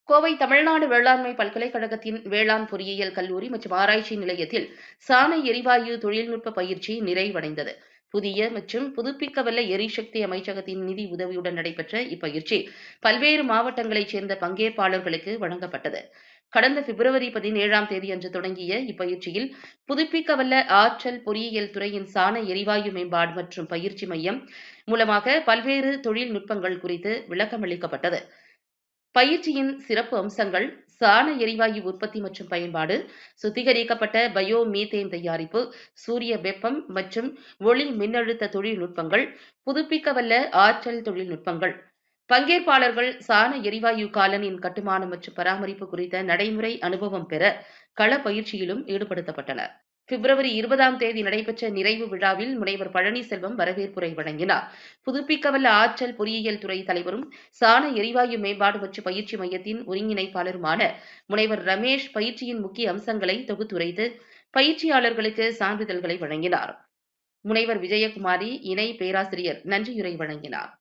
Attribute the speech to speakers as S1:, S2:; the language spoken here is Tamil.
S1: கோவை தமிழ்நாடு வேளாண்மை பல்கலைக்கழகத்தின் வேளாண் பொறியியல் கல்லூரி மற்றும் ஆராய்ச்சி நிலையத்தில் சாண எரிவாயு தொழில்நுட்ப பயிற்சி நிறைவடைந்தது. புதிய மற்றும் புதுப்பிக்கவல்ல எரிசக்தி அமைச்சகத்தின் நிதி உதவியுடன் நடைபெற்ற இப்பயிற்சி பல்வேறு மாவட்டங்களைச் சேர்ந்த பங்கேற்பாளர்களுக்கு வழங்கப்பட்டது. கடந்த பிப்ரவரி 17ஆம் தேதி அன்று தொடங்கிய இப்பயிற்சியில் புதுப்பிக்கவல்ல ஆற்றல் பொறியியல் துறையின் சாண எரிவாயு மேம்பாடு மற்றும் பயிற்சி மையம் மூலமாக பல்வேறு தொழில்நுட்பங்கள் குறித்து விளக்கமளிக்கப்பட்டது. பயிற்சியின் சிறப்பு அம்சங்கள் சாண எரிவாயு உற்பத்தி மற்றும் பயன்பாடு, சுத்திகரிக்கப்பட்ட பயோ மீத்தேன் தயாரிப்பு, சூரிய வெப்பம் மற்றும் ஒளி மின்னழுத்த தொழில்நுட்பங்கள், புதுப்பிக்கவல்ல ஆற்றல் தொழில்நுட்பங்கள். பங்கேற்பாளர்கள் சாண எரிவாயு காலனின் கட்டுமானம் மற்றும் பராமரிப்பு குறித்த நடைமுறை அனுபவம் பெற கள பயிற்சியிலும் ஈடுபடுத்தப்பட்டனர். பிப்ரவரி 20ஆம் தேதி நடைபெற்ற நிறைவு விழாவில் முனைவர் பழனிசெல்வம் வரவேற்புரை வழங்கினார். புதுப்பிக்கவல்ல ஆற்றல் பொறியியல் துறை தலைவரும் சாண எரிவாயு மேம்பாடு மற்றும் பயிற்சி மையத்தின் ஒருங்கிணைப்பாளருமான முனைவர் ரமேஷ் பயிற்சியின் முக்கிய அம்சங்களை தொகுத்துரைத்து பயிற்சியாளர்களுக்கு சான்றிதழ்களை வழங்கினார். முனைவர் விஜயகுமாரி இணை பேராசிரியர் நன்றியுரை வழங்கினார்.